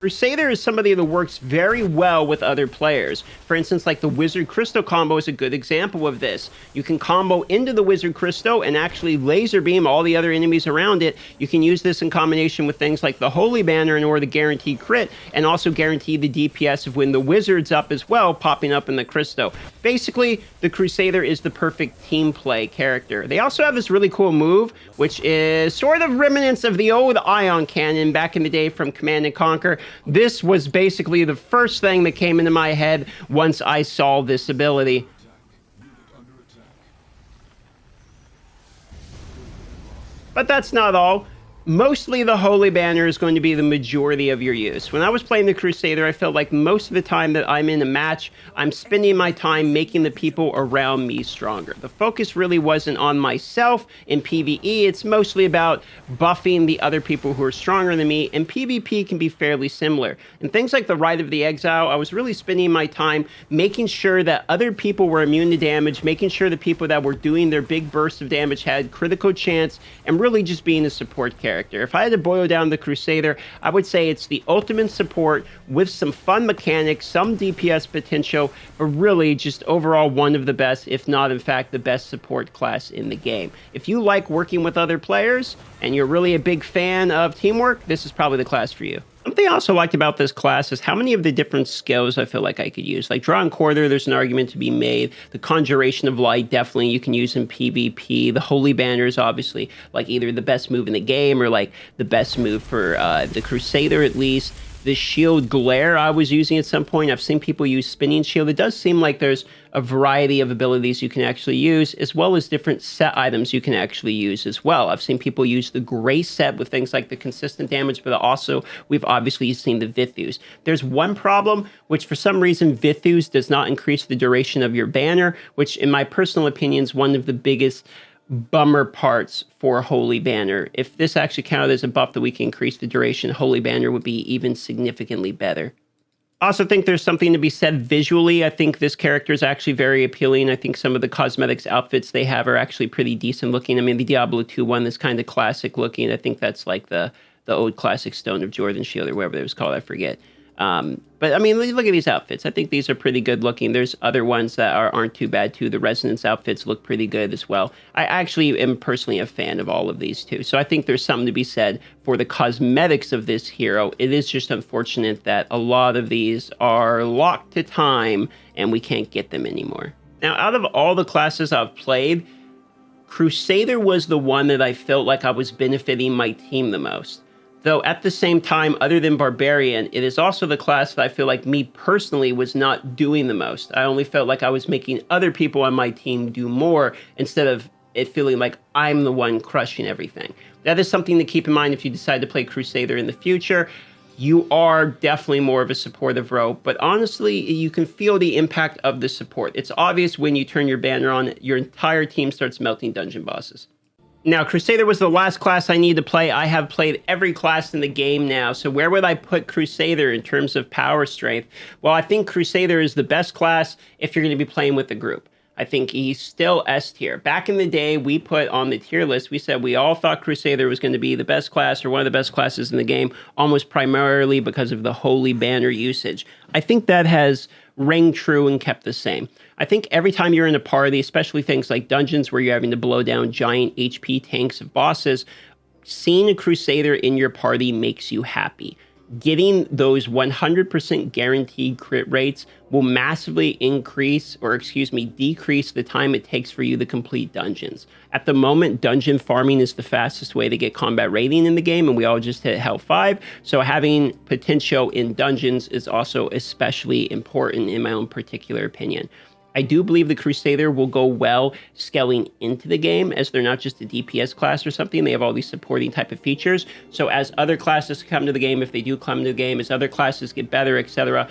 Crusader is somebody that works very well with other players. For instance, like the Wizard Crystal combo is a good example of this. You can combo into the Wizard Crystal and actually laser beam all the other enemies around it. You can use this in combination with things like the Holy Banner in order to guarantee crit and also guarantee the DPS of when the Wizard's up as well, popping up in the Crystal. Basically, the Crusader is the perfect team play character. They also have this really cool move, which is sort of remnants of the old Ion Cannon back in the day from Command & Conquer. This was basically the first thing that came into my head once I saw this ability. But that's not all. Mostly the Holy Banner is going to be the majority of your use. When I was playing the Crusader, I felt like most of the time that I'm in a match, I'm spending my time making the people around me stronger. The focus really wasn't on myself in PvE, it's mostly about buffing the other people who are stronger than me, and PvP can be fairly similar. And things like the Rite of the Exile, I was really spending my time making sure that other people were immune to damage, making sure the people that were doing their big bursts of damage had critical chance, and really just being a support character. If I had to boil down the Crusader, I would say it's the ultimate support with some fun mechanics, some DPS potential, but really just overall one of the best, if not in fact the best support class in the game. If you like working with other players and you're really a big fan of teamwork, this is probably the class for you. Something I also liked about this class is how many of the different skills I feel like I could use. Like Draw and Quarter, there's an argument to be made. The Conjuration of Light, definitely you can use in PvP. The Holy Banner is obviously like either the best move in the game or like the best move for the Crusader at least. The Shield Glare I was using at some point. I've seen people use Spinning Shield. It does seem like there's a variety of abilities you can actually use, as well as different set items you can actually use as well. I've seen people use the Gray set with things like the consistent damage, but also we've obviously seen the Vithus. There's one problem, which for some reason Vithus does not increase the duration of your banner, which in my personal opinion is one of the biggest bummer parts for Holy Banner. If this actually counted as a buff that we can increase the duration, Holy Banner would be even significantly better. I also think there's something to be said visually. I think this character is actually very appealing. I think some of the cosmetics outfits they have are actually pretty decent looking. I mean, the Diablo 2 one is kind of classic looking. I think that's like the old classic Stone of Jordan shield or whatever it was called, I forget. But I mean, look at these outfits. I think these are pretty good looking. There's other ones that aren't too bad too. The Resonance outfits look pretty good as well. I actually am personally a fan of all of these too. So I think there's something to be said for the cosmetics of this hero. It is just unfortunate that a lot of these are locked to time and we can't get them anymore. Now, out of all the classes I've played, Crusader was the one that I felt like I was benefiting my team the most. Though at the same time, other than Barbarian, it is also the class that I feel like me personally was not doing the most. I only felt like I was making other people on my team do more instead of it feeling like I'm the one crushing everything. That is something to keep in mind if you decide to play Crusader in the future. You are definitely more of a supportive row, but honestly, you can feel the impact of the support. It's obvious when you turn your banner on, your entire team starts melting dungeon bosses. Now, Crusader was the last class I need to play. I have played every class in the game now, so where would I put Crusader in terms of power strength? Well, I think Crusader is the best class if you're going to be playing with a group. I think he's still S tier. Back in the day, we put on the tier list, we said we all thought Crusader was going to be the best class or one of the best classes in the game, almost primarily because of the Holy Banner usage. I think that has rang true and kept the same. I think every time you're in a party, especially things like dungeons where you're having to blow down giant HP tanks of bosses, seeing a Crusader in your party makes you happy. Getting those 100% guaranteed crit rates will massively decrease the time it takes for you to complete dungeons. At the moment, dungeon farming is the fastest way to get combat rating in the game, and we all just hit Hell 5, so having potential in dungeons is also especially important in my own particular opinion. I do believe the Crusader will go well scaling into the game, as they're not just a DPS class or something. They have all these supporting type of features. So as other classes come to the game, if they do come to the game, as other classes get better, etc.,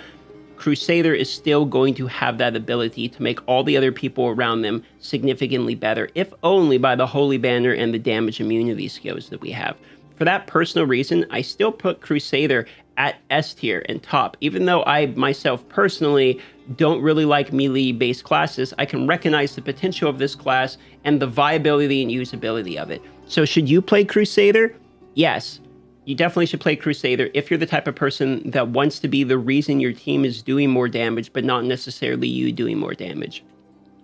Crusader is still going to have that ability to make all the other people around them significantly better, if only by the Holy Banner and the damage immunity skills that we have. For that personal reason, I still put Crusader at S tier and top. Even though I myself personally don't really like melee-based classes, I can recognize the potential of this class and the viability and usability of it. So should you play Crusader? Yes. You definitely should play Crusader if you're the type of person that wants to be the reason your team is doing more damage, but not necessarily you doing more damage.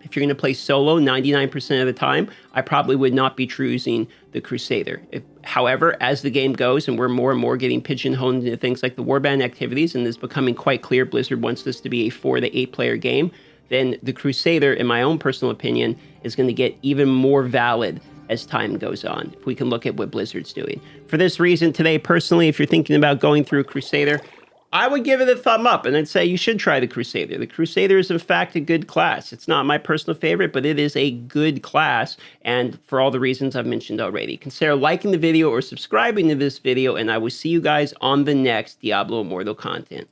If you're going to play solo 99% of the time, I probably would not be choosing the Crusader. However, as the game goes and we're more and more getting pigeonholed into things like the warband activities, and it's becoming quite clear Blizzard wants this to be a 4 to 8 player game, then the Crusader, in my own personal opinion, is going to get even more valid as time goes on, if we can look at what Blizzard's doing. For this reason today, personally, if you're thinking about going through Crusader, I would give it a thumb up and I'd say you should try the Crusader. The Crusader is, in fact, a good class. It's not my personal favorite, but it is a good class, and for all the reasons I've mentioned already. Consider liking the video or subscribing to this video, and I will see you guys on the next Diablo Immortal content.